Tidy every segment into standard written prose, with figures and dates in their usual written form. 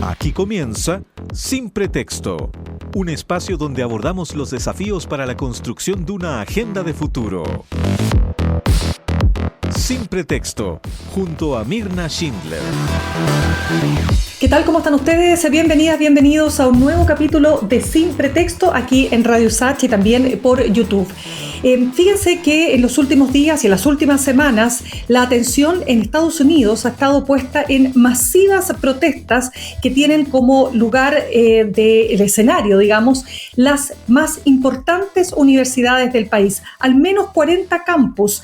Aquí comienza Sin Pretexto, un espacio donde abordamos los desafíos para la construcción de una agenda de futuro. Sin Pretexto, junto a Mirna Schindler. ¿Qué tal? ¿Cómo están ustedes? Bienvenidas, bienvenidos a un nuevo capítulo de Sin Pretexto aquí en Radio Sach y también por YouTube. Fíjense que en los últimos días y en las últimas semanas la atención en Estados Unidos ha estado puesta en masivas protestas que tienen como lugar del escenario, digamos, las más importantes universidades del país. Al menos 40 campus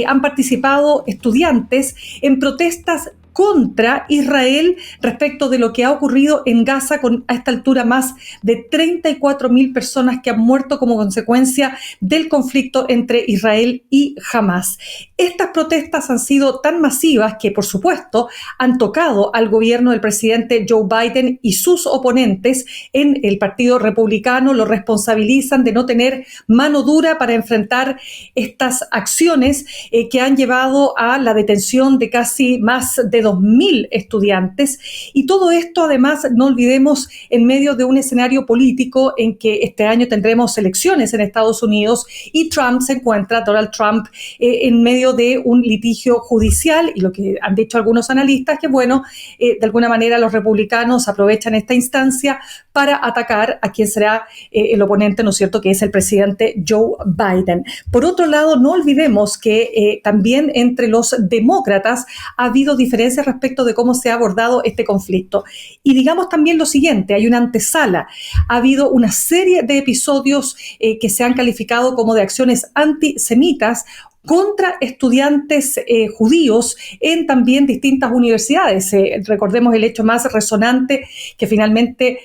han participado estudiantes en protestas contra Israel respecto de lo que ha ocurrido en Gaza, con a esta altura más de 34.000 personas que han muerto como consecuencia del conflicto entre Israel y Hamás. Estas protestas han sido tan masivas que, por supuesto, han tocado al gobierno del presidente Joe Biden, y sus oponentes en el Partido Republicano lo responsabilizan de no tener mano dura para enfrentar estas acciones que han llevado a la detención de casi más de 2.000 estudiantes, y todo esto además, no olvidemos, en medio de un escenario político en que este año tendremos elecciones en Estados Unidos y Donald Trump, en medio de un litigio judicial, y lo que han dicho algunos analistas que de alguna manera los republicanos aprovechan esta instancia para atacar a quien será el oponente, ¿no es cierto?, que es el presidente Joe Biden. Por otro lado, no olvidemos que también entre los demócratas ha habido diferencias respecto de cómo se ha abordado este conflicto. Y digamos también lo siguiente, hay una antesala. Ha habido una serie de episodios que se han calificado como de acciones antisemitas contra estudiantes judíos en también distintas universidades. Recordemos el hecho más resonante que finalmente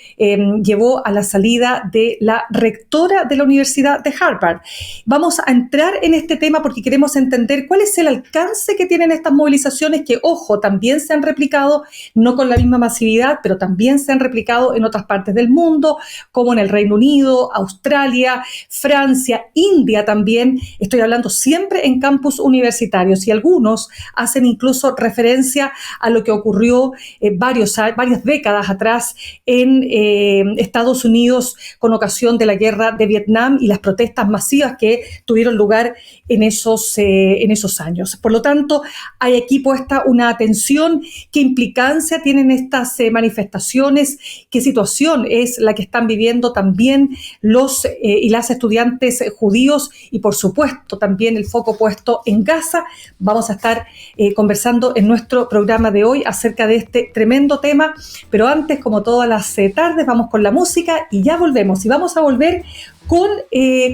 llevó a la salida de la rectora de la Universidad de Harvard. Vamos a entrar en este tema porque queremos entender cuál es el alcance que tienen estas movilizaciones que, ojo, también se han replicado, no con la misma masividad, pero también se han replicado en otras partes del mundo, como en el Reino Unido, Australia, Francia, India también. Estoy hablando siempre en campus universitarios, y algunos hacen incluso referencia a lo que ocurrió varias décadas atrás en Estados Unidos con ocasión de la guerra de Vietnam y las protestas masivas que tuvieron lugar en esos años. Por lo tanto, hay aquí puesta una atención: qué implicancia tienen estas manifestaciones, qué situación es la que están viviendo también los y las estudiantes judíos, y por supuesto también el foco puesto en Gaza. Vamos a estar conversando en nuestro programa de hoy acerca de este tremendo tema, pero antes, como todas las tardes, vamos con la música y ya volvemos. Y vamos a volver con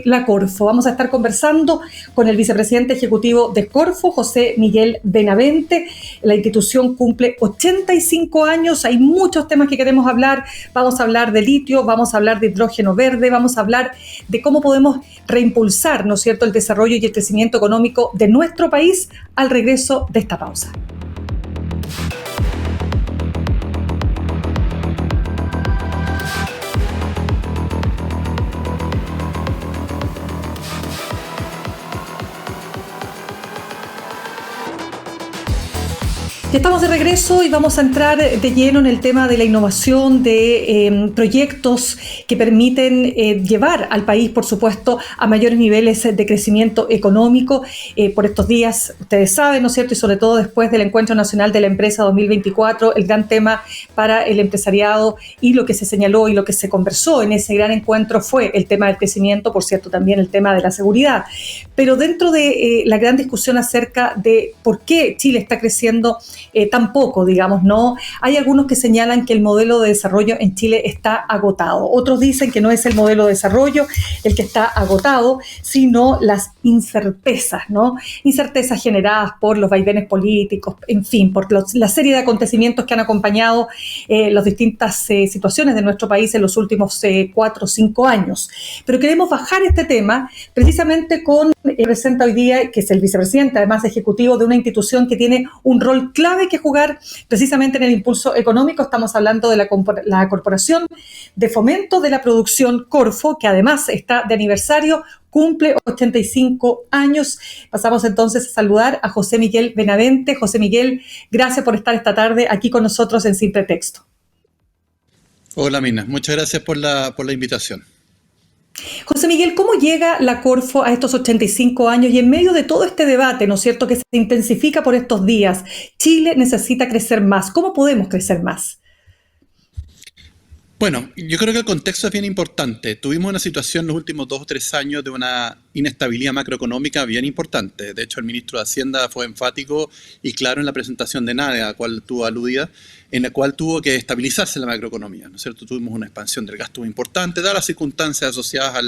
la Corfo. Vamos a estar conversando con el vicepresidente ejecutivo de Corfo, José Miguel Benavente. La institución cumple 85 años, hay muchos temas que queremos hablar. Vamos a hablar de litio, vamos a hablar de hidrógeno verde, vamos a hablar de cómo podemos reimpulsar, ¿no es cierto?, el desarrollo y el crecimiento económico de nuestro país al regreso de esta pausa. Estamos de regreso y vamos a entrar de lleno en el tema de la innovación, de proyectos que permiten llevar al país, por supuesto, a mayores niveles de crecimiento económico. Por estos días, ustedes saben, ¿no es cierto?, y sobre todo después del Encuentro Nacional de la Empresa 2024, el gran tema para el empresariado y lo que se señaló y lo que se conversó en ese gran encuentro fue el tema del crecimiento, por cierto, también el tema de la seguridad. Pero dentro de la gran discusión acerca de por qué Chile está creciendo tan poco, digamos, ¿no? Hay algunos que señalan que el modelo de desarrollo en Chile está agotado. Otros dicen que no es el modelo de desarrollo el que está agotado, sino las incertezas, ¿no? Incertezas generadas por los vaivenes políticos, en fin, por la serie de acontecimientos que han acompañado las distintas situaciones de nuestro país en los últimos 4 o 5 años. Pero queremos bajar este tema precisamente con presenta hoy día, que es el vicepresidente, además ejecutivo de una institución que tiene un rol clave que jugar precisamente en el impulso económico. Estamos hablando de la Corporación de Fomento de la Producción Corfo, que además está de aniversario, cumple 85 años. Pasamos entonces a saludar a José Miguel Benavente. José Miguel, gracias por estar esta tarde aquí con nosotros en Sin Pretexto. Hola Mina, muchas gracias por la invitación. José Miguel, ¿cómo llega la Corfo a estos 85 años y en medio de todo este debate, ¿no es cierto?, que se intensifica por estos días? Chile necesita crecer más. ¿Cómo podemos crecer más? Bueno, yo creo que el contexto es bien importante. Tuvimos una situación en los últimos 2 o 3 años de una inestabilidad macroeconómica bien importante. De hecho, el ministro de Hacienda fue enfático y claro en la presentación de NADE, a la cual tú aludías, en la cual tuvo que estabilizarse la macroeconomía, ¿no es cierto? Tuvimos una expansión del gasto muy importante, dadas las circunstancias asociadas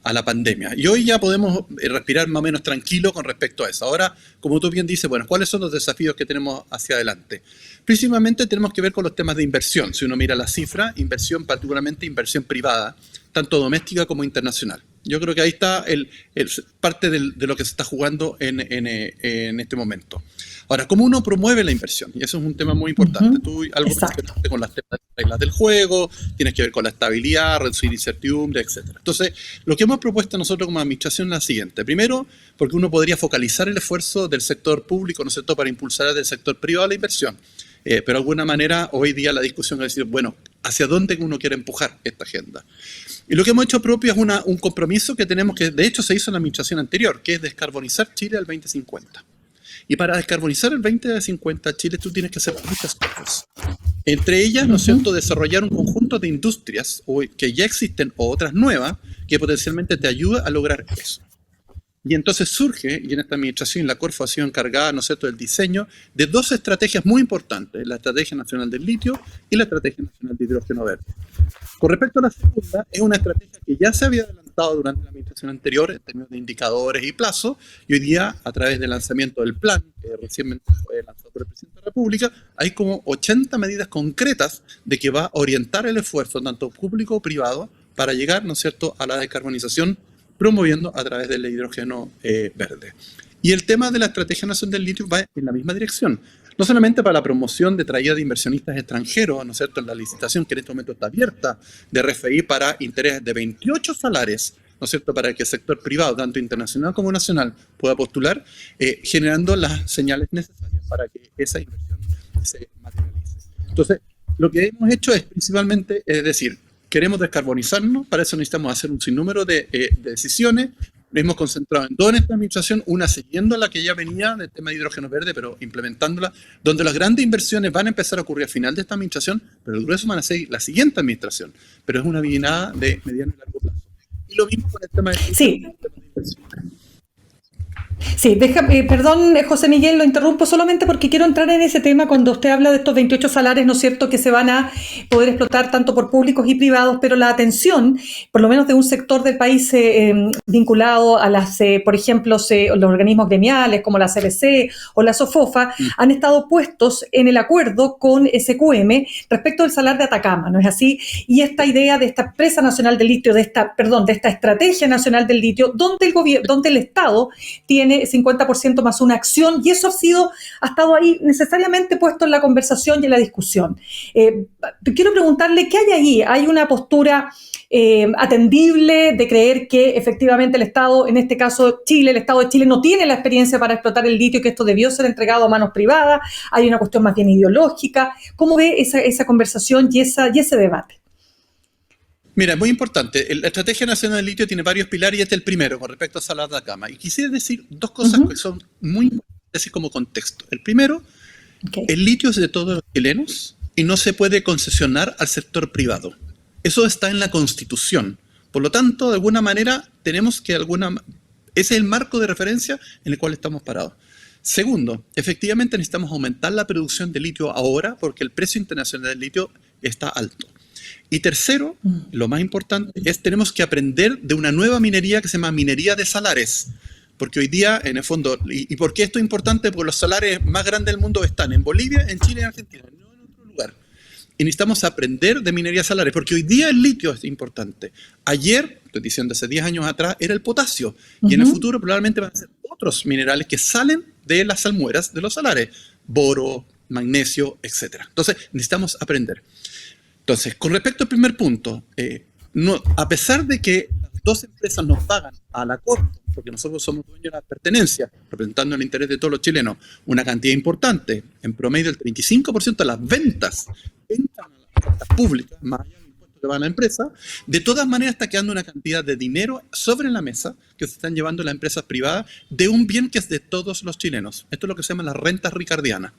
a la pandemia. Y hoy ya podemos respirar más o menos tranquilo con respecto a eso. Ahora, como tú bien dices, bueno, ¿cuáles son los desafíos que tenemos hacia adelante? Principalmente tenemos que ver con los temas de inversión. Si uno mira la cifra, inversión, particularmente inversión privada, tanto doméstica como internacional. Yo creo que ahí está parte de lo que se está jugando en este momento. Ahora, ¿cómo uno promueve la inversión? Y eso es un tema muy importante. Tú algo mencionaste con las reglas del juego, tienes que ver con la estabilidad, reducir incertidumbre, etc. Entonces, lo que hemos propuesto nosotros como administración es la siguiente. Primero, porque uno podría focalizar el esfuerzo del sector público, ¿no es cierto?, para impulsar del sector privado la inversión. Pero de alguna manera, hoy día la discusión es decir, bueno, ¿hacia dónde uno quiere empujar esta agenda? Y lo que hemos hecho propio es un compromiso que tenemos, que de hecho se hizo en la administración anterior, que es descarbonizar Chile al 2050. Y para descarbonizar el 2050 Chile tú tienes que hacer muchas cosas. Entre ellas, ¿no es cierto?, desarrollar un conjunto de industrias que ya existen o otras nuevas que potencialmente te ayudan a lograr eso. Y entonces surge, y en esta administración la Corfo ha sido encargada, ¿no es cierto?, del diseño de 2 estrategias muy importantes, la Estrategia Nacional del Litio y la Estrategia Nacional de Hidrógeno Verde. Con respecto a la segunda, es una estrategia que ya se había adelantado durante la administración anterior en términos de indicadores y plazos, y hoy día, a través del lanzamiento del plan, que recientemente fue lanzado por el Presidente de la República, hay como 80 medidas concretas de que va a orientar el esfuerzo, tanto público como privado, para llegar, ¿no es cierto?, a la descarbonización, promoviendo a través del hidrógeno verde. Y el tema de la Estrategia Nacional del Litio va en la misma dirección. No solamente para la promoción de traída de inversionistas extranjeros, ¿no es cierto?, en la licitación que en este momento está abierta de RFI para intereses de 28 salares, ¿no es cierto?, para que el sector privado, tanto internacional como nacional, pueda postular, generando las señales necesarias para que esa inversión se materialice. Entonces, lo que hemos hecho es principalmente, es decir, queremos descarbonizarnos, para eso necesitamos hacer un sinnúmero de decisiones. Nos hemos concentrado en 2 en esta administración, una siguiendo la que ya venía del tema de hidrógeno verde, pero implementándola, donde las grandes inversiones van a empezar a ocurrir al final de esta administración, pero el grueso van a ser la siguiente administración. Pero es una mirada de mediano y largo plazo. Y lo mismo con el tema de inversión. Sí, perdón, José Miguel, lo interrumpo solamente porque quiero entrar en ese tema cuando usted habla de estos 28 salarios, ¿no es cierto?, que se van a poder explotar tanto por públicos y privados, pero la atención, por lo menos de un sector del país vinculado a las, por ejemplo, los organismos gremiales como la CBC o la SOFOFA, han estado puestos en el acuerdo con SQM respecto del salar de Atacama, ¿no es así? Y esta idea de esta empresa nacional del litio, de esta estrategia nacional del litio, donde el Estado tiene 50% más una acción, y eso ha estado ahí necesariamente puesto en la conversación y en la discusión. Quiero preguntarle, ¿qué hay ahí? ¿Hay una postura atendible de creer que efectivamente el Estado, en este caso Chile, el Estado de Chile no tiene la experiencia para explotar el litio y que esto debió ser entregado a manos privadas? ¿Hay una cuestión más bien ideológica? ¿Cómo ve esa conversación y ese debate? Mira, es muy importante. La Estrategia Nacional del Litio tiene varios pilares y este es el primero con respecto a salar de Atacama. Y quisiera decir 2 cosas que son muy importantes como contexto. El primero, el litio es de todos los chilenos y no se puede concesionar al sector privado. Eso está en la Constitución. Por lo tanto, de alguna manera, tenemos que ese es el marco de referencia en el cual estamos parados. Segundo, efectivamente necesitamos aumentar la producción de litio ahora porque el precio internacional del litio está alto. Y tercero, lo más importante, tenemos que aprender de una nueva minería que se llama minería de salares. Porque hoy día, en el fondo, ¿y por qué esto es importante? Porque los salares más grandes del mundo están en Bolivia, en Chile y en Argentina, no en otro lugar. Y necesitamos aprender de minería de salares, porque hoy día el litio es importante. Ayer, estoy diciendo hace 10 años atrás, era el potasio. Y en el futuro probablemente van a ser otros minerales que salen de las salmueras de los salares. Boro, magnesio, etc. Entonces, necesitamos aprender. Entonces, con respecto al primer punto, a pesar de que las 2 empresas nos pagan a la Corfo, porque nosotros somos dueños de las pertenencias, representando el interés de todos los chilenos, una cantidad importante, en promedio el 35% de las ventas entran a las cuentas públicas, más allá del le van a la empresa, de todas maneras está quedando una cantidad de dinero sobre la mesa que se están llevando las empresas privadas de un bien que es de todos los chilenos. Esto es lo que se llama las rentas ricardianas.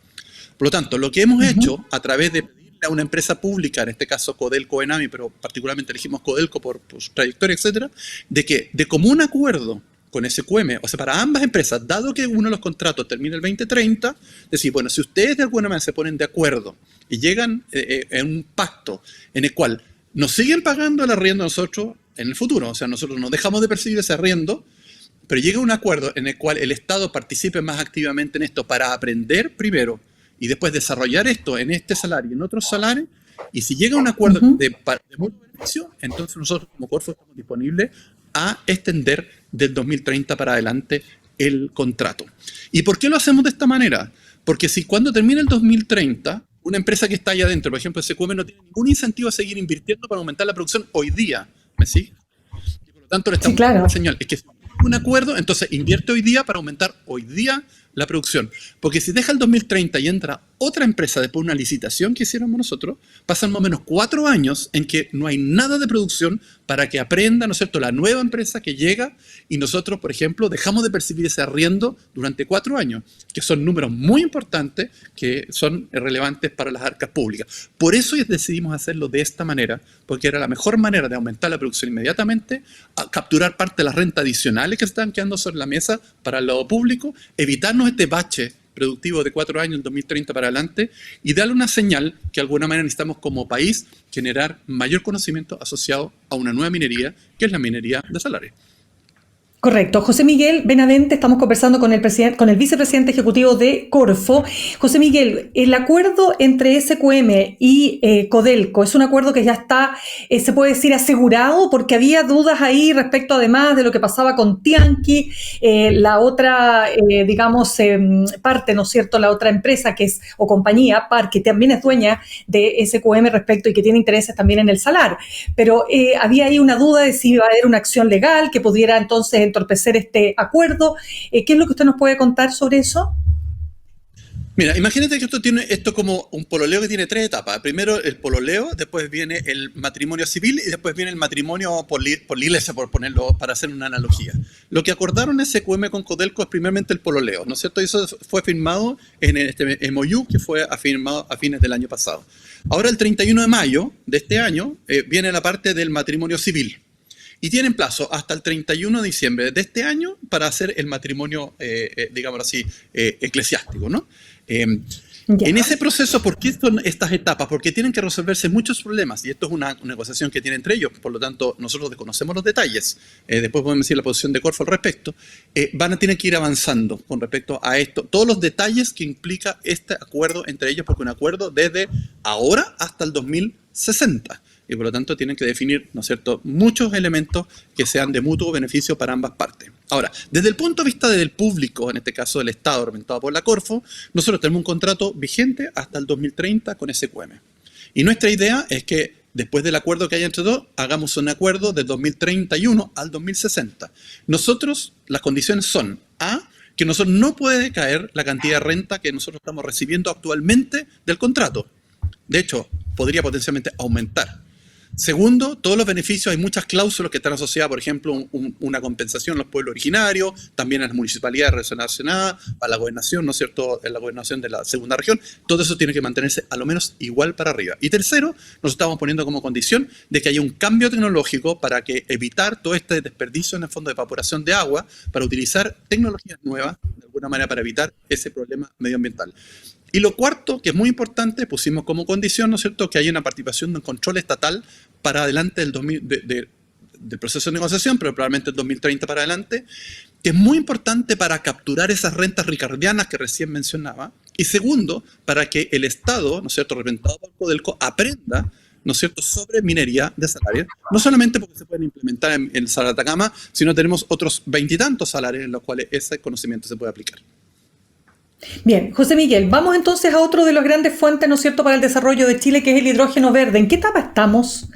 Por lo tanto, lo que hemos hecho a través de pedirle a una empresa pública, en este caso Codelco Enami, pero particularmente elegimos Codelco por su trayectoria, etcétera, de que de común acuerdo con SQM, o sea, para ambas empresas, dado que uno de los contratos termina el 2030, decir, bueno, si ustedes de alguna manera se ponen de acuerdo y llegan en un pacto en el cual nos siguen pagando el arriendo a nosotros en el futuro, o sea, nosotros no dejamos de percibir ese arriendo, pero llega un acuerdo en el cual el Estado participe más activamente en esto para aprender primero y después desarrollar esto en este salario y en otros salarios, y si llega un acuerdo de mutuo beneficio, entonces nosotros como Corfo estamos disponibles a extender del 2030 para adelante el contrato. ¿Y por qué lo hacemos de esta manera? Porque si cuando termine el 2030, una empresa que está allá adentro, por ejemplo, SQM no tiene ningún incentivo a seguir invirtiendo para aumentar la producción hoy día, ¿me sigue? Y por lo tanto le estamos dando una señal, es que si hay un acuerdo, entonces invierte hoy día para aumentar hoy día la producción. Porque si deja el 2030 y entra otra empresa después de una licitación que hiciéramos nosotros, pasan más o menos 4 años en que no hay nada de producción para que aprenda, ¿no es cierto?, la nueva empresa que llega y nosotros, por ejemplo, dejamos de percibir ese arriendo durante 4 años, que son números muy importantes que son relevantes para las arcas públicas. Por eso decidimos hacerlo de esta manera, porque era la mejor manera de aumentar la producción inmediatamente, a capturar parte de las rentas adicionales que están quedando sobre la mesa para el lado público, evitarnos este bache productivo de 4 años, el 2030 para adelante, y darle una señal que de alguna manera necesitamos como país generar mayor conocimiento asociado a una nueva minería, que es la minería de salares. Correcto. José Miguel Benavente, estamos conversando con el vicepresidente ejecutivo de Corfo. José Miguel, el acuerdo entre SQM y Codelco es un acuerdo que ya está, se puede decir, asegurado, porque había dudas ahí respecto además de lo que pasaba con Tianqi, la otra, parte, ¿no es cierto?, la otra empresa que es, o compañía, PAR, que también es dueña de SQM respecto y que tiene intereses también en el salar. Pero había ahí una duda de si iba a haber una acción legal que pudiera entonces entorpecer este acuerdo. ¿Qué es lo que usted nos puede contar sobre eso? Mira, imagínate que esto tiene como un pololeo que tiene 3 etapas. Primero el pololeo, después viene el matrimonio civil y después viene el matrimonio por la iglesia, por ponerlo, para hacer una analogía. Lo que acordaron SQM con Codelco es primeramente el pololeo, ¿no es cierto? Y eso fue firmado en este MOU que fue firmado a fines del año pasado. Ahora el 31 de mayo de este año viene la parte del matrimonio civil. Y tienen plazo hasta el 31 de diciembre de este año para hacer el matrimonio, digámoslo así, eclesiástico, ¿no? En ese proceso, ¿por qué son estas etapas? Porque tienen que resolverse muchos problemas y esto es una negociación que tienen entre ellos, por lo tanto nosotros desconocemos los detalles, después podemos decir la posición de Corfo al respecto, van a tener que ir avanzando con respecto a esto, todos los detalles que implica este acuerdo entre ellos, porque un acuerdo desde ahora hasta el 2060. Y por lo tanto tienen que definir, ¿no es cierto?, muchos elementos que sean de mutuo beneficio para ambas partes. Ahora, desde el punto de vista del público, en este caso del Estado, representado por la Corfo, nosotros tenemos un contrato vigente hasta el 2030 con SQM. Y nuestra idea es que después del acuerdo que haya entre dos, hagamos un acuerdo del 2031 al 2060. Nosotros, las condiciones son, A, que nosotros no puede caer la cantidad de renta que nosotros estamos recibiendo actualmente del contrato. De hecho, podría potencialmente aumentar. Segundo, todos los beneficios, hay muchas cláusulas que están asociadas, por ejemplo, una compensación a los pueblos originarios, también a las municipalidades relacionadas, a la gobernación, ¿no es cierto?, en la gobernación de la segunda región. Todo eso tiene que mantenerse a lo menos igual para arriba. Y tercero, nos estamos poniendo como condición de que haya un cambio tecnológico para que evitar todo este desperdicio en el fondo de evaporación de agua, para utilizar tecnologías nuevas, de alguna manera, para evitar ese problema medioambiental. Y lo cuarto, que es muy importante, pusimos como condición, ¿no es cierto?, que haya una participación de un control estatal para adelante del proceso de negociación, pero probablemente el 2030 para adelante, que es muy importante para capturar esas rentas ricardianas que recién mencionaba. Y segundo, para que el Estado, ¿no es cierto?, representado por Codelco, aprenda, ¿no es cierto?, sobre minería de salarios, no solamente porque se pueden implementar en el Salar de Atacama, sino tenemos otros 20 y tantos salarios en los cuales ese conocimiento se puede aplicar. Bien, José Miguel, vamos entonces a otro de las grandes fuentes, ¿no es cierto?, para el desarrollo de Chile, que es el hidrógeno verde. ¿En qué etapa estamos?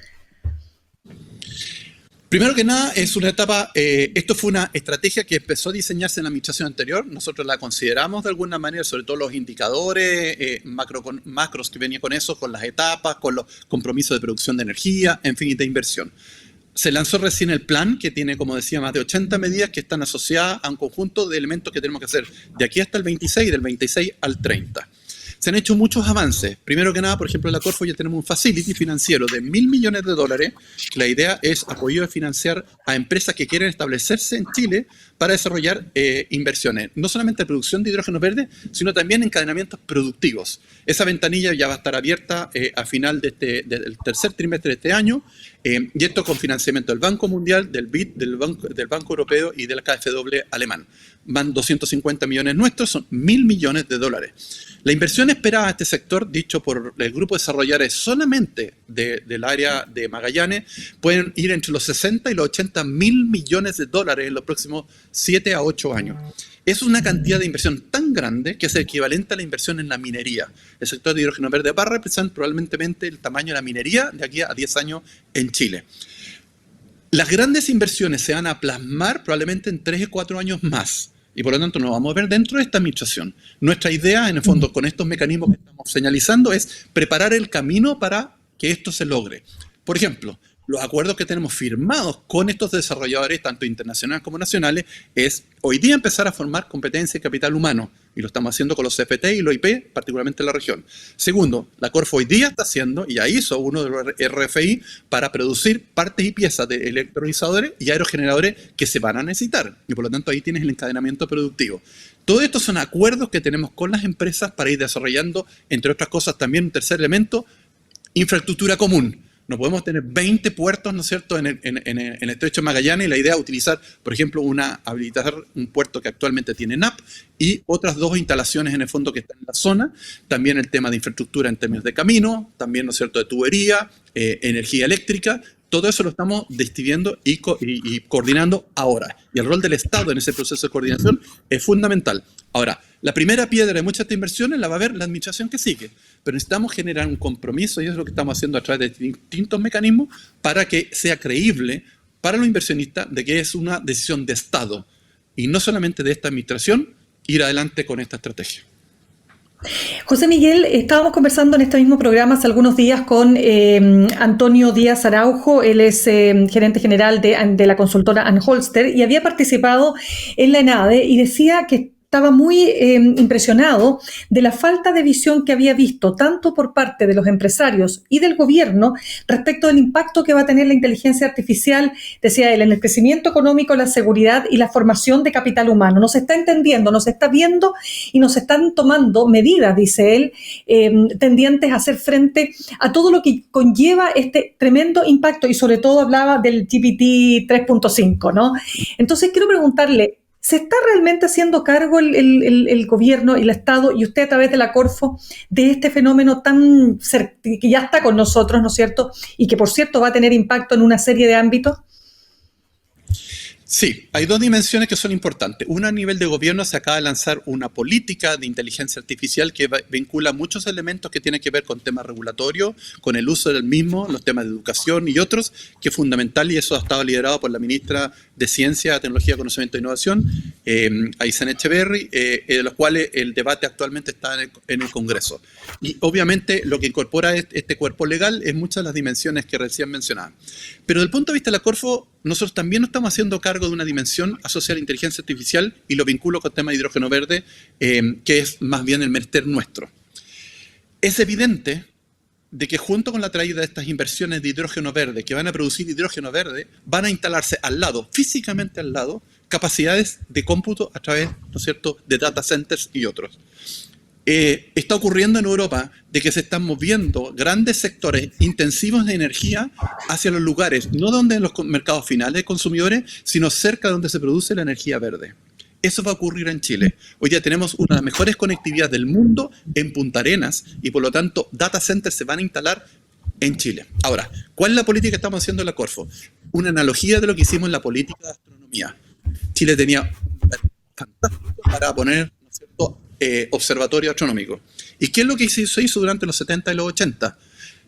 Primero que nada, es una etapa, esto fue una estrategia que empezó a diseñarse en la administración anterior. Nosotros la consideramos de alguna manera, sobre todo los indicadores macros que venían con eso, con las etapas, con los compromisos de producción de energía, en fin, y de inversión. Se lanzó recién el plan, que tiene, como decía, más de 80 medidas que están asociadas a un conjunto de elementos que tenemos que hacer de aquí hasta el 26, del 26 al 30. Se han hecho muchos avances. Primero que nada, por ejemplo, en la Corfo ya tenemos un facility financiero de $1.000 millones. La idea es apoyo de financiar a empresas que quieren establecerse en Chile para desarrollar inversiones, no solamente de producción de hidrógeno verde, sino también encadenamientos productivos. Esa ventanilla ya va a estar abierta a final del tercer trimestre de este año, y esto con financiamiento del Banco Mundial, del BID, del Banco Europeo y de la KfW alemán. Van 250 millones nuestros, son $1.000 millones. La inversión esperada a este sector, dicho por el grupo de desarrolladores solamente del área de Magallanes, pueden ir entre los 60 y los 80 mil millones de dólares en los próximos 7 a 8 años. Es una cantidad de inversión tan grande que es equivalente a la inversión en la minería. El sector de hidrógeno verde va a representar probablemente el tamaño de la minería de aquí a 10 años en Chile. Las grandes inversiones se van a plasmar probablemente en 3 o 4 años más. Y por lo tanto nos vamos a ver dentro de esta administración. Nuestra idea, en el fondo, con estos mecanismos que estamos señalizando, es preparar el camino para que esto se logre. Por ejemplo, los acuerdos que tenemos firmados con estos desarrolladores, tanto internacionales como nacionales, es hoy día empezar a formar competencia y capital humano. Y lo estamos haciendo con los CFT y los IP, particularmente en la región. Segundo, la Corfo hoy día está haciendo, y ya hizo uno de los RFI, para producir partes y piezas de electrolizadores y aerogeneradores que se van a necesitar. Y por lo tanto ahí tienes el encadenamiento productivo. Todo esto son acuerdos que tenemos con las empresas para ir desarrollando, entre otras cosas, también un tercer elemento, infraestructura común. No podemos tener 20 puertos, ¿no es cierto?, en el estrecho de Magallanes, y la idea es utilizar, por ejemplo, habilitar un puerto que actualmente tiene NAP y otras 2 instalaciones en el fondo que están en la zona. También el tema de infraestructura en términos de camino, también, ¿no es cierto?, de tubería, energía eléctrica. Todo eso lo estamos decidiendo y coordinando ahora. Y el rol del Estado en ese proceso de coordinación es fundamental. Ahora, la primera piedra de muchas de estas inversiones la va a ver la administración que sigue. Pero necesitamos generar un compromiso, y eso es lo que estamos haciendo a través de distintos mecanismos, para que sea creíble para los inversionistas de que es una decisión de Estado y no solamente de esta administración ir adelante con esta estrategia. José Miguel, estábamos conversando en este mismo programa hace algunos días con Antonio Díaz Araujo. Él es gerente general de la consultora Anholster y había participado en la ENADE, y decía que estaba muy impresionado de la falta de visión que había visto tanto por parte de los empresarios y del gobierno respecto del impacto que va a tener la inteligencia artificial, decía él, en el crecimiento económico, la seguridad y la formación de capital humano. No se está entendiendo, no se está viendo y nos están tomando medidas, dice él, tendientes a hacer frente a todo lo que conlleva este tremendo impacto, y sobre todo hablaba del GPT 3.5, ¿no? Entonces quiero preguntarle, ¿se está realmente haciendo cargo el gobierno y el Estado y usted a través de la Corfo de este fenómeno que ya está con nosotros, ¿no es cierto? Y que, por cierto, va a tener impacto en una serie de ámbitos. Sí, hay 2 dimensiones que son importantes. Una, a nivel de gobierno, se acaba de lanzar una política de inteligencia artificial que vincula muchos elementos que tienen que ver con temas regulatorios, con el uso del mismo, los temas de educación y otros, que es fundamental, y eso ha estado liderado por la ministra de Ciencia, Tecnología, Conocimiento e Innovación, Aysén Echeverry, de los cuales el debate actualmente está en el Congreso. Y obviamente lo que incorpora este cuerpo legal es muchas de las dimensiones que recién mencionaba. Pero desde el punto de vista de la Corfo, nosotros también nos estamos haciendo cargo de una dimensión asociada a la inteligencia artificial, y lo vinculo con el tema de hidrógeno verde, que es más bien el menester nuestro. Es evidente de que junto con la traída de estas inversiones de hidrógeno verde, que van a producir hidrógeno verde, van a instalarse al lado, físicamente al lado, capacidades de cómputo a través, ¿no es cierto?, de data centers y otros. Está ocurriendo en Europa de que se están moviendo grandes sectores intensivos de energía hacia los lugares, no donde en los mercados finales de consumidores, sino cerca de donde se produce la energía verde. Eso va a ocurrir en Chile. Hoy día tenemos una de las mejores conectividades del mundo en Punta Arenas, y por lo tanto data centers se van a instalar en Chile. Ahora, ¿cuál es la política que estamos haciendo en la Corfo? Una analogía de lo que hicimos en la política de astronomía. Chile tenía un fantástico para poner, ¿no es cierto?, observatorio astronómico. ¿Y qué es lo que se hizo durante los 70 y los 80?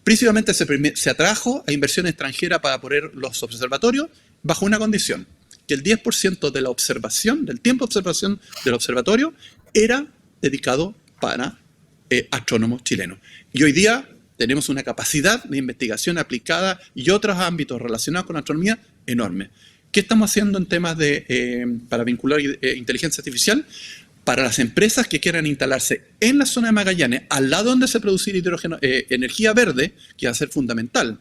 Principalmente se atrajo a inversión extranjera para poner los observatorios, bajo una condición, que el 10% de la observación, del tiempo de observación del observatorio, era dedicado para astrónomos chilenos. Y hoy día tenemos una capacidad de investigación aplicada y otros ámbitos relacionados con astronomía enorme. ¿Qué estamos haciendo en temas para vincular inteligencia artificial? Para las empresas que quieran instalarse en la zona de Magallanes, al lado donde se produce hidrógeno, energía verde, que va a ser fundamental,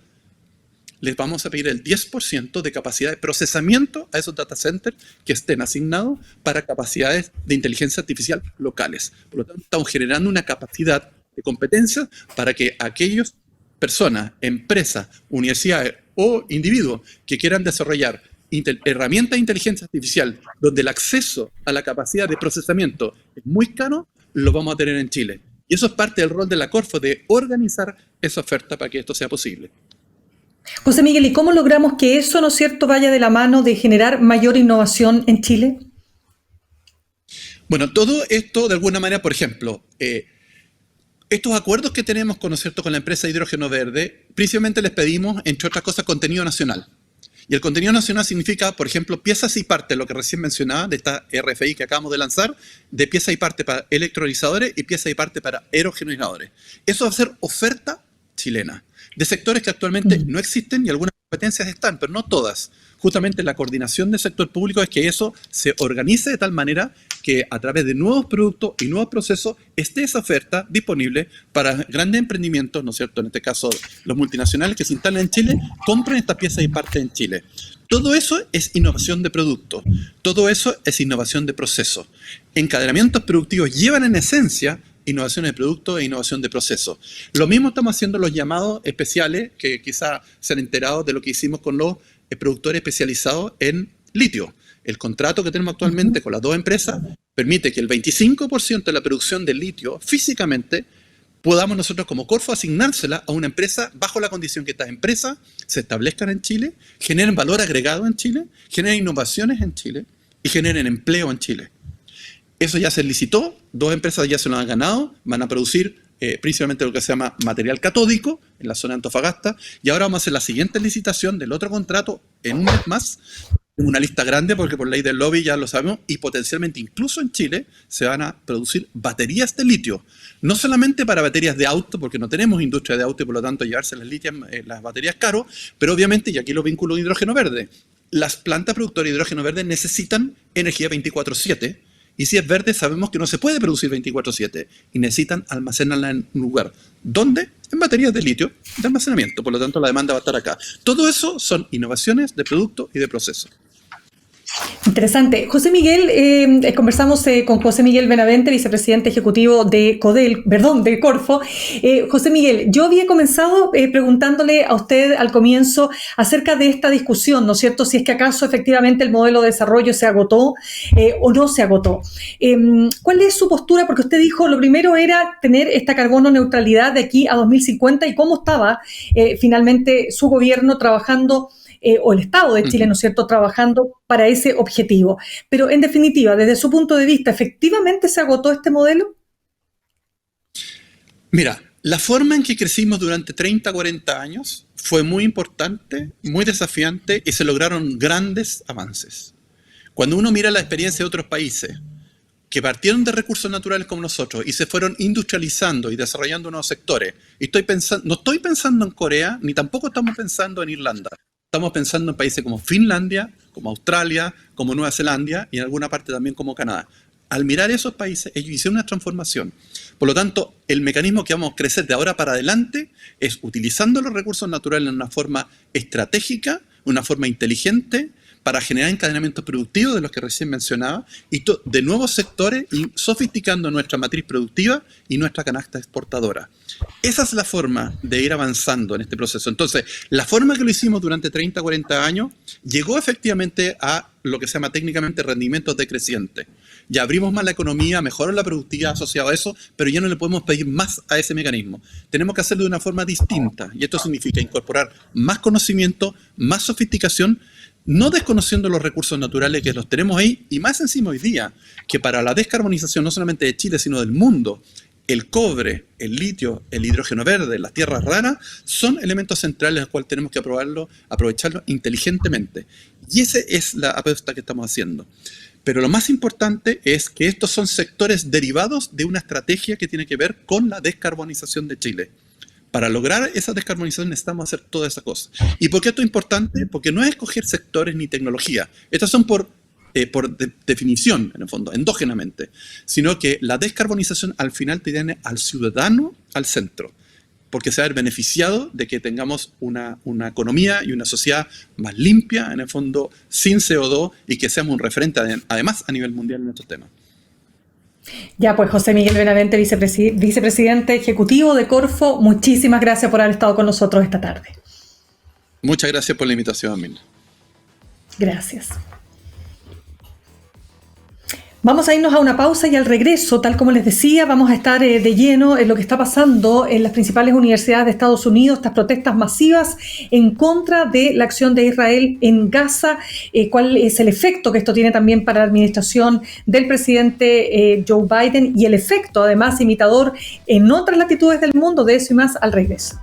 les vamos a pedir el 10% de capacidad de procesamiento a esos data centers que estén asignados para capacidades de inteligencia artificial locales. Por lo tanto, estamos generando una capacidad de competencia para que aquellas personas, empresas, universidades o individuos que quieran desarrollar herramientas de inteligencia artificial donde el acceso a la capacidad de procesamiento es muy caro, lo vamos a tener en Chile. Y eso es parte del rol de la Corfo, de organizar esa oferta para que esto sea posible. José Miguel, ¿y cómo logramos que eso, ¿no es cierto?, vaya de la mano de generar mayor innovación en Chile? Bueno, todo esto de alguna manera, por ejemplo, estos acuerdos que tenemos con, ¿no es cierto?, con la empresa de hidrógeno verde, principalmente les pedimos, entre otras cosas, contenido nacional. Y el contenido nacional significa, por ejemplo, piezas y partes, lo que recién mencionaba, de esta RFI que acabamos de lanzar, de piezas y partes para electrolizadores y piezas y partes para aerogeneradores. Eso va a ser oferta chilena, de sectores que actualmente no existen y algunas competencias están, pero no todas. Justamente la coordinación del sector público es que eso se organice de tal manera que a través de nuevos productos y nuevos procesos esté esa oferta disponible para grandes emprendimientos, ¿no es cierto?, en este caso los multinacionales que se instalan en Chile, compren estas piezas y partes en Chile. Todo eso es innovación de producto, todo eso es innovación de proceso. Encadenamientos productivos llevan en esencia innovación de producto e innovación de proceso. Lo mismo estamos haciendo los llamados especiales, que quizá se han enterado de lo que hicimos con los productores especializados en litio. El contrato que tenemos actualmente con las dos empresas permite que el 25% de la producción de litio físicamente podamos nosotros como Corfo asignársela a una empresa bajo la condición que estas empresas se establezcan en Chile, generen valor agregado en Chile, generen innovaciones en Chile y generen empleo en Chile. Eso ya se licitó, dos empresas ya se lo han ganado, van a producir principalmente lo que se llama material catódico en la zona de Antofagasta, y ahora vamos a hacer la siguiente licitación del otro contrato en un mes más, una lista grande porque por ley del lobby ya lo sabemos, y potencialmente incluso en Chile se van a producir baterías de litio, no solamente para baterías de auto, porque no tenemos industria de auto y por lo tanto llevarse las baterías caro, pero obviamente, y aquí lo vinculo a hidrógeno verde, las plantas productoras de hidrógeno verde necesitan energía 24/7, y si es verde, sabemos que no se puede producir 24/7 y necesitan almacenarla en un lugar. ¿Dónde? En baterías de litio de almacenamiento. Por lo tanto, la demanda va a estar acá. Todo eso son innovaciones de producto y de proceso. Interesante. José Miguel, conversamos con José Miguel Benavente, vicepresidente ejecutivo de Corfo. José Miguel, yo había comenzado preguntándole a usted al comienzo acerca de esta discusión, ¿no es cierto? Si es que acaso efectivamente el modelo de desarrollo se agotó o no se agotó. ¿Cuál es su postura? Porque usted dijo, lo primero era tener esta carbono neutralidad de aquí a 2050 y cómo estaba finalmente su gobierno trabajando o el Estado de Chile, ¿no es cierto?, trabajando para ese objetivo. Pero, en definitiva, desde su punto de vista, ¿efectivamente se agotó este modelo? Mira, la forma en que crecimos durante 30, 40 años fue muy importante, muy desafiante y se lograron grandes avances. Cuando uno mira la experiencia de otros países que partieron de recursos naturales como nosotros y se fueron industrializando y desarrollando nuevos sectores, y no estoy pensando en Corea, ni tampoco estamos pensando en Irlanda. Estamos pensando en países como Finlandia, como Australia, como Nueva Zelanda y en alguna parte también como Canadá. Al mirar esos países, ellos hicieron una transformación. Por lo tanto, el mecanismo que vamos a crecer de ahora para adelante es utilizando los recursos naturales en una forma estratégica, una forma inteligente, para generar encadenamientos productivos de los que recién mencionaba y de nuevos sectores y sofisticando nuestra matriz productiva y nuestra canasta exportadora. Esa es la forma de ir avanzando en este proceso. Entonces, la forma que lo hicimos durante 30, 40 años llegó efectivamente a lo que se llama técnicamente rendimientos decrecientes. Ya abrimos más la economía, mejoró la productividad asociada a eso, pero ya no le podemos pedir más a ese mecanismo. Tenemos que hacerlo de una forma distinta y esto significa incorporar más conocimiento, más sofisticación, no desconociendo los recursos naturales que los tenemos ahí, y más encima hoy día, que para la descarbonización no solamente de Chile, sino del mundo, el cobre, el litio, el hidrógeno verde, las tierras raras, son elementos centrales los cuales tenemos que aprovecharlos inteligentemente. Y esa es la apuesta que estamos haciendo. Pero lo más importante es que estos son sectores derivados de una estrategia que tiene que ver con la descarbonización de Chile. Para lograr esa descarbonización necesitamos hacer todas esas cosas. ¿Y por qué esto es importante? Porque no es escoger sectores ni tecnología. Estas son por definición, en el fondo, endógenamente. Sino que la descarbonización al final tiene al ciudadano al centro. Porque se va a ver beneficiado de que tengamos una economía y una sociedad más limpia, en el fondo, sin CO2, y que seamos un referente, además, a nivel mundial en estos temas. Ya, pues José Miguel Benavente, vicepresidente ejecutivo de Corfo, muchísimas gracias por haber estado con nosotros esta tarde. Muchas gracias por la invitación, Mirna. Gracias. Vamos a irnos a una pausa y al regreso, tal como les decía, vamos a estar de lleno en lo que está pasando en las principales universidades de Estados Unidos, estas protestas masivas en contra de la acción de Israel en Gaza, cuál es el efecto que esto tiene también para la administración del presidente Joe Biden y el efecto, además, imitador en otras latitudes del mundo. De eso y más al regreso.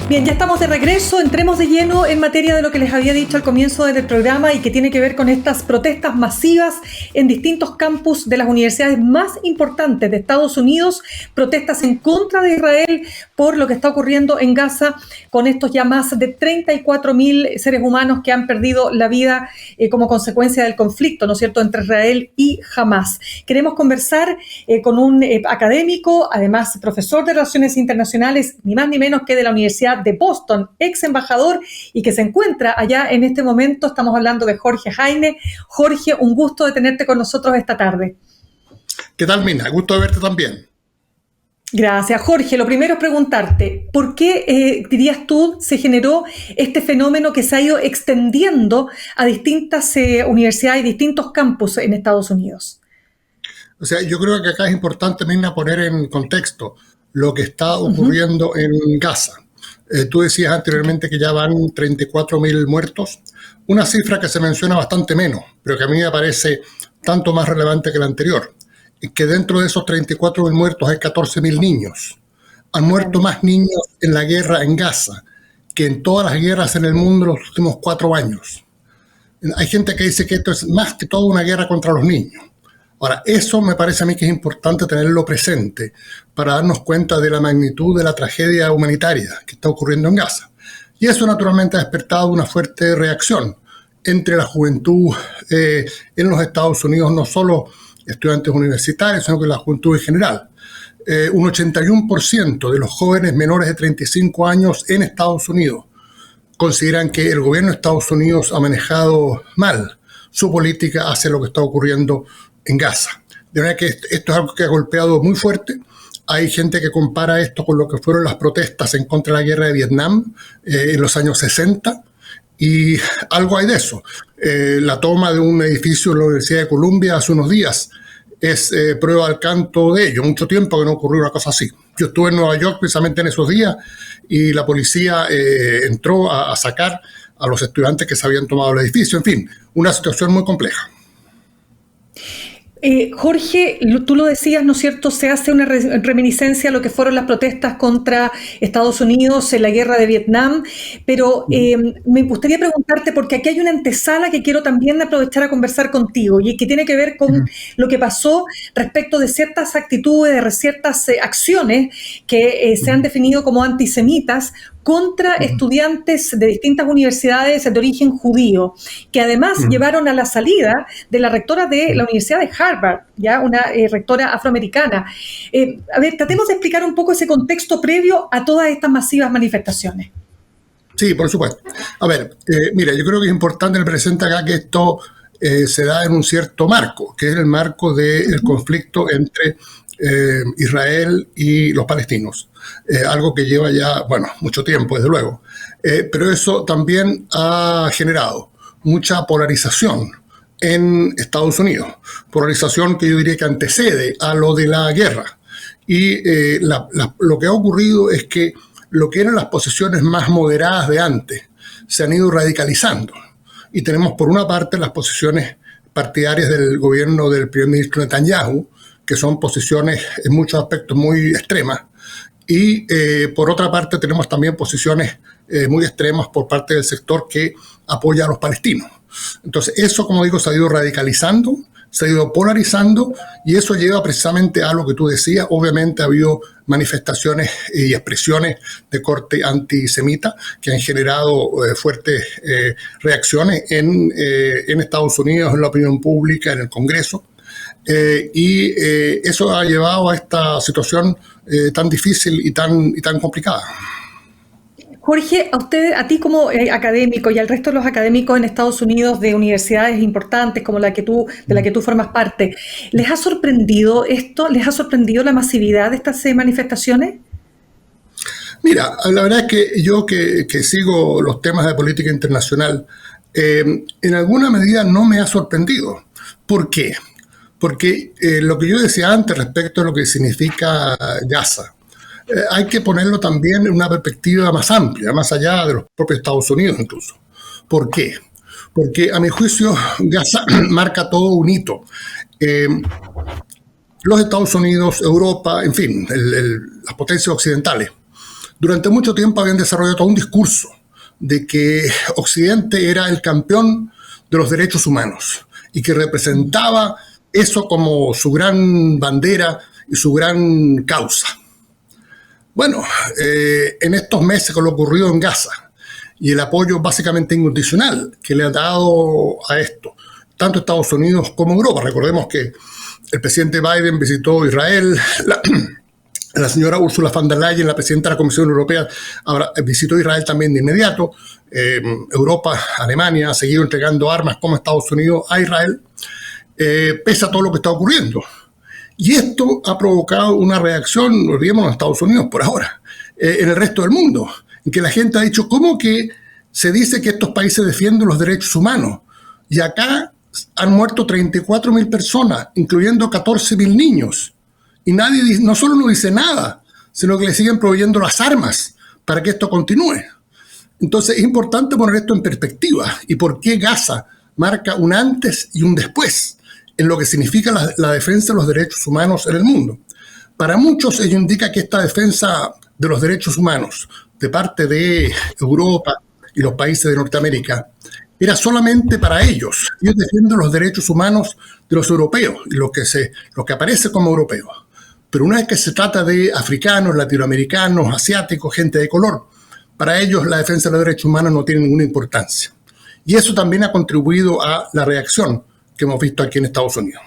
Bien, ya estamos de regreso, entremos de lleno en materia de lo que les había dicho al comienzo del programa y que tiene que ver con estas protestas masivas en distintos campus de las universidades más importantes de Estados Unidos, protestas en contra de Israel por lo que está ocurriendo en Gaza con estos ya más de 34.000 seres humanos que han perdido la vida como consecuencia del conflicto, ¿no es cierto?, entre Israel y Hamás. Queremos conversar con un académico, además profesor de Relaciones Internacionales, ni más ni menos que de la Universidad de Boston, ex embajador y que se encuentra allá en este momento. Estamos hablando de Jorge Heine. Jorge, un gusto de tenerte con nosotros esta tarde. ¿Qué tal, Mina? Gusto de verte también. Gracias, Jorge. Lo primero es preguntarte, ¿por qué, dirías tú, se generó este fenómeno que se ha ido extendiendo a distintas universidades y distintos campus en Estados Unidos? O sea, yo creo que acá es importante, Mina, poner en contexto lo que está ocurriendo en Gaza. Tú decías anteriormente que ya van 34.000 muertos, una cifra que se menciona bastante menos, pero que a mí me parece tanto más relevante que la anterior, que dentro de esos 34.000 muertos hay 14.000 niños. Han muerto más niños en la guerra en Gaza que en todas las guerras en el mundo en los últimos 4 años. Hay gente que dice que esto es más que todo una guerra contra los niños. Ahora, eso me parece a mí que es importante tenerlo presente para darnos cuenta de la magnitud de la tragedia humanitaria que está ocurriendo en Gaza. Y eso naturalmente ha despertado una fuerte reacción entre la juventud en los Estados Unidos, no solo estudiantes universitarios, sino que la juventud en general. Un 81% de los jóvenes menores de 35 años en Estados Unidos consideran que el gobierno de Estados Unidos ha manejado mal su política hacia lo que está ocurriendo en Gaza. De manera que esto es algo que ha golpeado muy fuerte. Hay gente que compara esto con lo que fueron las protestas en contra de la guerra de Vietnam en los años 60, y algo hay de eso. La toma de un edificio en la Universidad de Columbia hace unos días es prueba al canto de ello. Mucho tiempo que no ocurrió una cosa así. Yo estuve en Nueva York precisamente en esos días y la policía entró a sacar a los estudiantes que se habían tomado el edificio. En fin, una situación muy compleja. Jorge, tú lo decías, ¿no es cierto? Se hace una reminiscencia a lo que fueron las protestas contra Estados Unidos en la guerra de Vietnam, pero me gustaría preguntarte, porque aquí hay una antesala que quiero también aprovechar a conversar contigo y que tiene que ver con lo que pasó respecto de ciertas actitudes, de ciertas acciones que se han definido como antisemitas contra estudiantes de distintas universidades de origen judío, que además llevaron a la salida de la rectora de la Universidad de Harvard, ya una rectora afroamericana. A ver, tratemos de explicar un poco ese contexto previo a todas estas masivas manifestaciones. Sí, por supuesto. A ver, mira, yo creo que es importante en el presente acá que esto se da en un cierto marco, que es el marco del conflicto entre Israel y los palestinos. Algo que lleva ya, mucho tiempo, desde luego. Pero eso también ha generado mucha polarización en Estados Unidos. Polarización que yo diría que antecede a lo de la guerra. Y lo que ha ocurrido es que lo que eran las posiciones más moderadas de antes se han ido radicalizando. Y tenemos por una parte las posiciones partidarias del gobierno del primer ministro Netanyahu, que son posiciones en muchos aspectos muy extremas. Y por otra parte tenemos también posiciones muy extremas por parte del sector que apoya a los palestinos. Entonces eso, como digo, se ha ido radicalizando, se ha ido polarizando, y eso lleva precisamente a lo que tú decías. Obviamente ha habido manifestaciones y expresiones de corte antisemita que han generado fuertes reacciones en Estados Unidos, en la opinión pública, en el Congreso. Y eso ha llevado a esta situación tan difícil y tan complicada. Jorge, a ti como académico y al resto de los académicos en Estados Unidos de universidades importantes como de la que tú formas parte, ¿les ha sorprendido esto? ¿Les ha sorprendido la masividad de estas manifestaciones? Mira, la verdad es que yo que sigo los temas de política internacional, en alguna medida no me ha sorprendido. ¿Por qué? Porque lo que yo decía antes respecto a lo que significa Gaza, hay que ponerlo también en una perspectiva más amplia, más allá de los propios Estados Unidos incluso. ¿Por qué? Porque a mi juicio Gaza marca todo un hito. Los Estados Unidos, Europa, en fin, las potencias occidentales, durante mucho tiempo habían desarrollado todo un discurso de que Occidente era el campeón de los derechos humanos y que representaba eso como su gran bandera y su gran causa. Bueno, en estos meses con lo ocurrido en Gaza y el apoyo básicamente incondicional que le ha dado a esto, tanto Estados Unidos como Europa. Recordemos que el presidente Biden visitó Israel, la señora Ursula von der Leyen, la presidenta de la Comisión Europea, visitó Israel también de inmediato. Europa, Alemania, ha seguido entregando armas como Estados Unidos a Israel, pese a todo lo que está ocurriendo. Y esto ha provocado una reacción, no olvidemos en Estados Unidos por ahora, en el resto del mundo, en que la gente ha dicho, ¿cómo que se dice que estos países defienden los derechos humanos? Y acá han muerto 34.000 personas, incluyendo 14.000 niños. Y nadie, no solo no dice nada, sino que le siguen proveyendo las armas para que esto continúe. Entonces es importante poner esto en perspectiva y por qué Gaza marca un antes y un después en lo que significa la defensa de los derechos humanos en el mundo. Para muchos ello indica que esta defensa de los derechos humanos de parte de Europa y los países de Norteamérica era solamente para ellos. Ellos defienden los derechos humanos de los europeos, lo que aparece como europeos. Pero una vez que se trata de africanos, latinoamericanos, asiáticos, gente de color, para ellos la defensa de los derechos humanos no tiene ninguna importancia. Y eso también ha contribuido a la reacción que hemos visto aquí en Estados Unidos.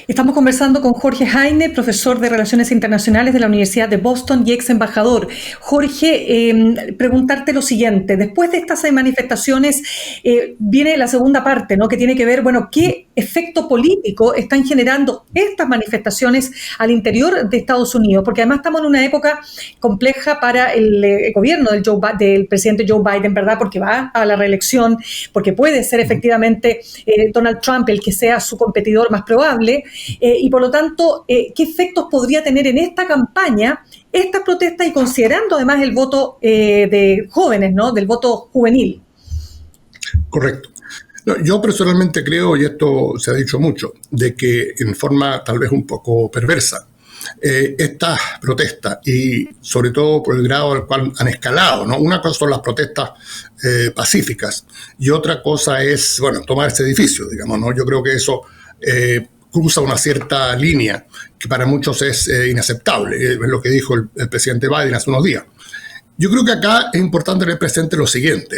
Estamos conversando con Jorge Heine, profesor de Relaciones Internacionales de la Universidad de Boston y ex embajador. Jorge, preguntarte lo siguiente. Después de estas manifestaciones viene la segunda parte, ¿no? Que tiene que ver, bueno, qué efecto político están generando estas manifestaciones al interior de Estados Unidos, porque además estamos en una época compleja para el gobierno del presidente Joe Biden, ¿verdad? Porque va a la reelección, porque puede ser efectivamente Donald Trump el que sea su competidor más probable. Y por lo tanto, ¿qué efectos podría tener en esta campaña esta protesta y considerando además el voto de jóvenes, ¿no? Del voto juvenil? Correcto. No, yo personalmente creo, y esto se ha dicho mucho, de que en forma tal vez un poco perversa, estas protestas, y sobre todo por el grado al cual han escalado, ¿no? Una cosa son las protestas pacíficas y otra cosa es, bueno, tomar ese edificio, digamos, ¿no? Yo creo que eso cruza una cierta línea que para muchos es inaceptable, es lo que dijo el presidente Biden hace unos días. Yo creo que acá es importante tener presente lo siguiente.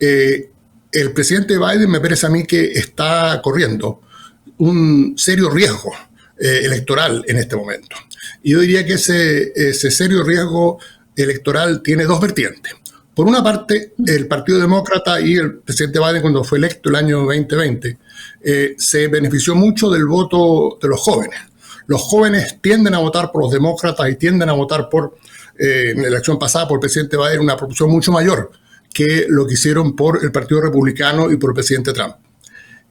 El presidente Biden me parece a mí que está corriendo un serio riesgo electoral en este momento. Y yo diría que ese serio riesgo electoral tiene dos vertientes. Por una parte, el Partido Demócrata y el presidente Biden, cuando fue electo el año 2020, se benefició mucho del voto de los jóvenes. Los jóvenes tienden a votar por los demócratas y tienden a votar en la elección pasada por el presidente Biden una proporción mucho mayor que lo que hicieron por el Partido Republicano y por el presidente Trump.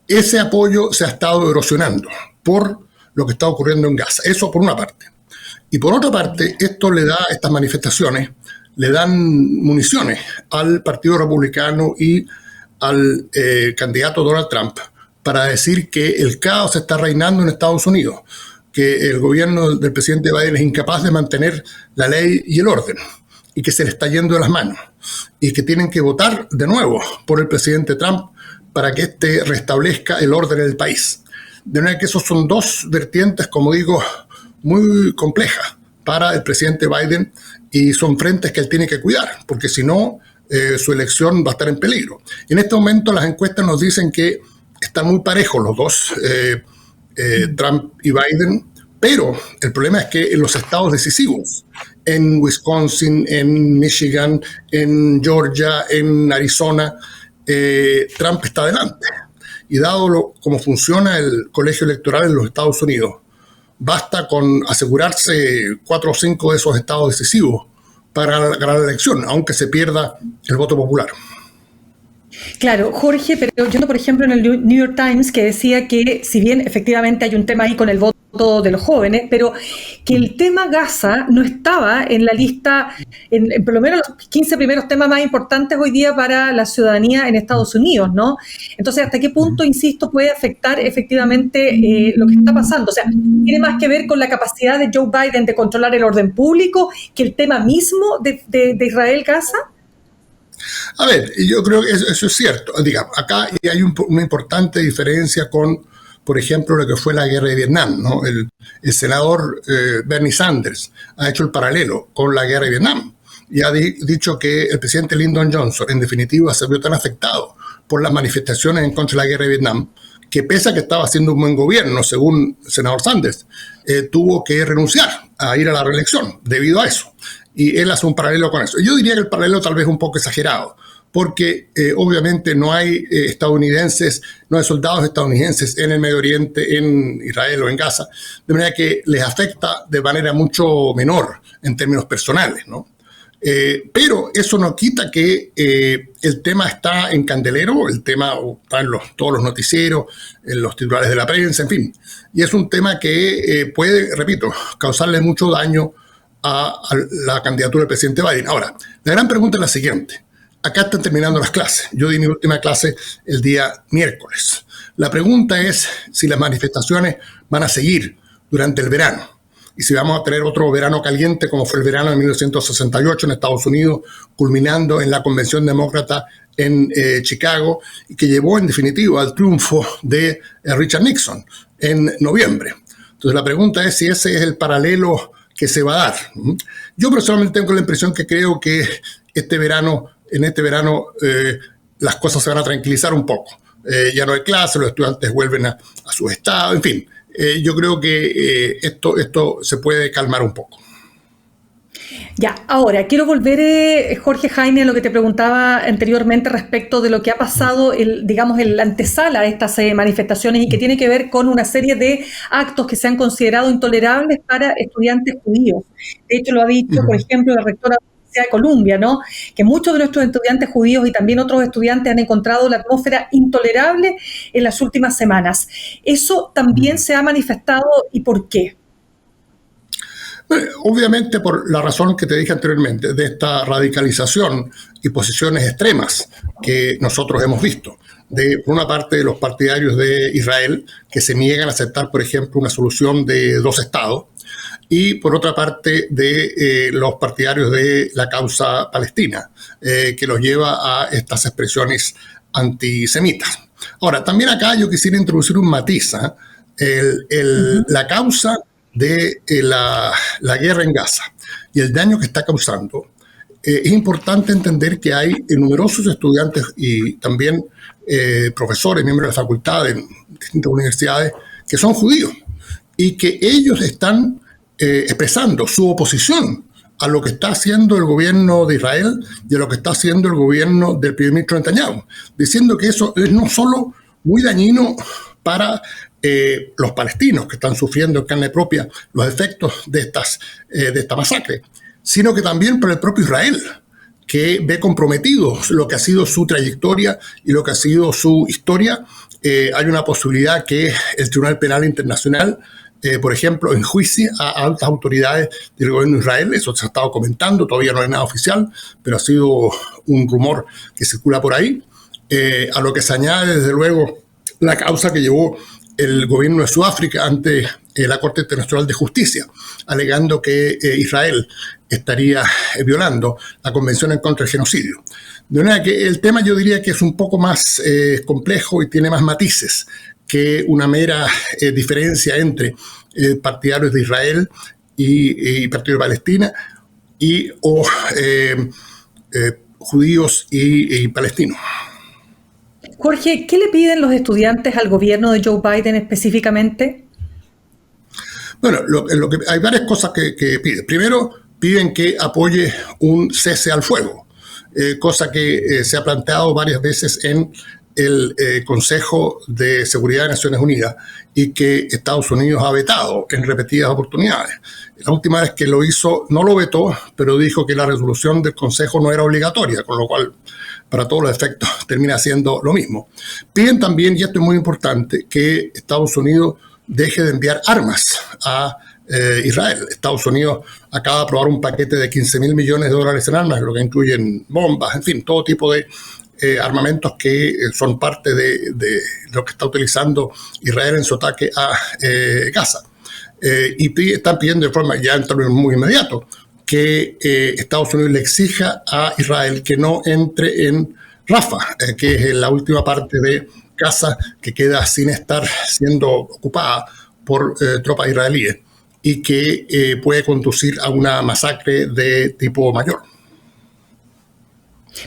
Ese apoyo se ha estado erosionando por lo que está ocurriendo en Gaza. Eso por una parte. Y por otra parte, estas manifestaciones le dan municiones al Partido Republicano y al candidato Donald Trump para decir que el caos está reinando en Estados Unidos, que el gobierno del presidente Biden es incapaz de mantener la ley y el orden, y que se le está yendo de las manos, y que tienen que votar de nuevo por el presidente Trump para que éste restablezca el orden en el país. De manera que esos son dos vertientes, como digo, muy complejas para el presidente Biden, y son frentes que él tiene que cuidar, porque si no, su elección va a estar en peligro. En este momento las encuestas nos dicen que están muy parejos los dos, Trump y Biden, pero el problema es que en los estados decisivos, en Wisconsin, en Michigan, en Georgia, en Arizona, Trump está adelante. Y dado cómo funciona el colegio electoral en los Estados Unidos, basta con asegurarse 4 o 5 de esos estados decisivos para ganar la elección, aunque se pierda el voto popular. Claro, Jorge, pero yo, por ejemplo, en el New York Times, que decía que si bien efectivamente hay un tema ahí con el voto de los jóvenes, pero que el tema Gaza no estaba en la lista, en por lo menos los 15 primeros temas más importantes hoy día para la ciudadanía en Estados Unidos, ¿no? Entonces, ¿hasta qué punto, insisto, puede afectar efectivamente lo que está pasando? O sea, ¿tiene más que ver con la capacidad de Joe Biden de controlar el orden público que el tema mismo de Israel-Gaza? A ver, yo creo que eso es cierto. Digamos, acá hay una importante diferencia con, por ejemplo, lo que fue la guerra de Vietnam, ¿no? El senador Bernie Sanders ha hecho el paralelo con la guerra de Vietnam y ha dicho que el presidente Lyndon Johnson, en definitiva, se vio tan afectado por las manifestaciones en contra de la guerra de Vietnam que, pese a que estaba haciendo un buen gobierno, según el senador Sanders, tuvo que renunciar a ir a la reelección debido a eso. Y él hace un paralelo con eso. Yo diría que el paralelo tal vez es un poco exagerado, porque obviamente no hay soldados estadounidenses en el Medio Oriente, en Israel o en Gaza, de manera que les afecta de manera mucho menor en términos personales, ¿no? Pero eso no quita que el tema está en candelero, el tema está en todos los noticieros, en los titulares de la prensa, en fin. Y es un tema que puede, repito, causarle mucho daño a la candidatura del presidente Biden. Ahora, la gran pregunta es la siguiente. Acá están terminando las clases. Yo di mi última clase el día miércoles. La pregunta es si las manifestaciones van a seguir durante el verano y si vamos a tener otro verano caliente como fue el verano de 1968 en Estados Unidos, culminando en la Convención Demócrata en Chicago, y que llevó en definitiva al triunfo de Richard Nixon en noviembre. Entonces la pregunta es si ese es el paralelo que se va a dar. Yo personalmente tengo la impresión que creo que en este verano las cosas se van a tranquilizar un poco. Ya no hay clases, los estudiantes vuelven a sus estados, en fin. Yo creo que esto se puede calmar un poco. Ya, ahora quiero volver, Jorge Jaime, a lo que te preguntaba anteriormente respecto de lo que ha pasado, en la antesala de estas manifestaciones y que tiene que ver con una serie de actos que se han considerado intolerables para estudiantes judíos. De hecho, lo ha dicho, por ejemplo, la rectora de la Universidad de Columbia, ¿no? Que muchos de nuestros estudiantes judíos y también otros estudiantes han encontrado la atmósfera intolerable en las últimas semanas. ¿Eso también se ha manifestado y por qué? Obviamente por la razón que te dije anteriormente, de esta radicalización y posiciones extremas que nosotros hemos visto. Por una parte, de los partidarios de Israel, que se niegan a aceptar, por ejemplo, una solución de 2 estados, y por otra parte, de los partidarios de la causa palestina, que los lleva a estas expresiones antisemitas. Ahora, también acá yo quisiera introducir un matiz, la causa de la guerra en Gaza y el daño que está causando, es importante entender que hay numerosos estudiantes y también profesores, miembros de la facultad en distintas universidades, que son judíos y que ellos están expresando su oposición a lo que está haciendo el gobierno de Israel y a lo que está haciendo el gobierno del primer ministro Netanyahu, diciendo que eso es no solo muy dañino para los palestinos que están sufriendo en carne propia los efectos de esta masacre, sino que también para el propio Israel, que ve comprometido lo que ha sido su trayectoria y lo que ha sido su historia. Hay una posibilidad que el Tribunal Penal Internacional por ejemplo, enjuicie a altas autoridades del gobierno de Israel. Eso se ha estado comentando, todavía no hay nada oficial, pero ha sido un rumor que circula por ahí. A lo que se añade, desde luego, la causa que llevó el gobierno de Sudáfrica ante la Corte Internacional de Justicia, alegando que Israel estaría violando la Convención en contra del Genocidio. De manera que el tema, yo diría que es un poco más complejo y tiene más matices que una mera diferencia entre partidarios de Israel y partidarios de Palestina o judíos y palestinos. Jorge, ¿qué le piden los estudiantes al gobierno de Joe Biden específicamente? Bueno, hay varias cosas que piden. Primero, piden que apoye un cese al fuego, cosa que se ha planteado varias veces en el Consejo de Seguridad de Naciones Unidas y que Estados Unidos ha vetado en repetidas oportunidades. La última vez que lo hizo no lo vetó, pero dijo que la resolución del Consejo no era obligatoria, con lo cual para todos los efectos termina siendo lo mismo. Piden también, y esto es muy importante, que Estados Unidos deje de enviar armas a Israel. Estados Unidos acaba de aprobar un paquete de $15,000 millones en armas, lo que incluyen bombas, en fin, todo tipo de armamentos que son parte de lo que está utilizando Israel en su ataque a Gaza. Y están pidiendo de forma ya en términos muy inmediatos que Estados Unidos le exija a Israel que no entre en Rafah, que es la última parte de Gaza que queda sin estar siendo ocupada por tropas israelíes y que puede conducir a una masacre de tipo mayor.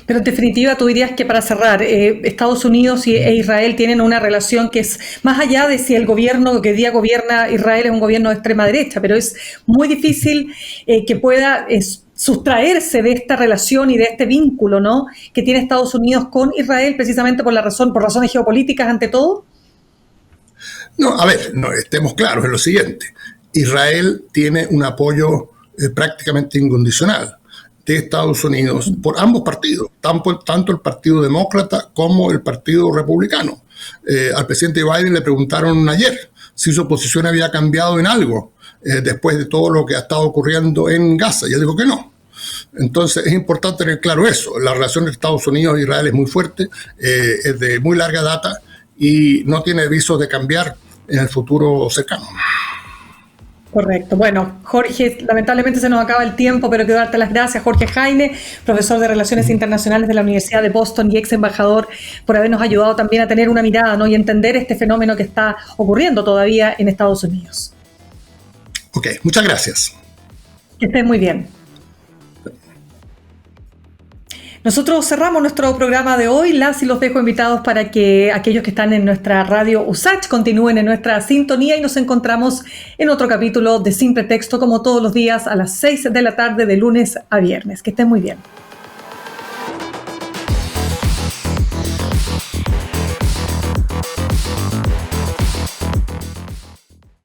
Pero en definitiva, tú dirías que para cerrar, Estados Unidos e Israel tienen una relación que es más allá de si el gobierno que hoy día gobierna Israel es un gobierno de extrema derecha, pero es muy difícil que pueda sustraerse de esta relación y de este vínculo, ¿no?, que tiene Estados Unidos con Israel precisamente por razones geopolíticas ante todo. No, a ver, no, estemos claros en lo siguiente. Israel tiene un apoyo prácticamente incondicional de Estados Unidos por ambos partidos, tanto el Partido Demócrata como el Partido Republicano. Al presidente Biden le preguntaron ayer si su posición había cambiado en algo después de todo lo que ha estado ocurriendo en Gaza, y él dijo que no. Entonces es importante tener claro eso. La relación de Estados Unidos e Israel es muy fuerte, es de muy larga data y no tiene visos de cambiar en el futuro cercano. Correcto. Bueno, Jorge, lamentablemente se nos acaba el tiempo, pero quiero darte las gracias, Jorge Jaine, profesor de Relaciones Internacionales de la Universidad de Boston y ex embajador, por habernos ayudado también a tener una mirada, ¿no?, y entender este fenómeno que está ocurriendo todavía en Estados Unidos. Ok, muchas gracias. Que estés muy bien. Nosotros cerramos nuestro programa de hoy. Las y los dejo invitados para que aquellos que están en nuestra radio USACH continúen en nuestra sintonía y nos encontramos en otro capítulo de Sin Pretexto, como todos los días a las 6 de la tarde de lunes a viernes. Que estén muy bien.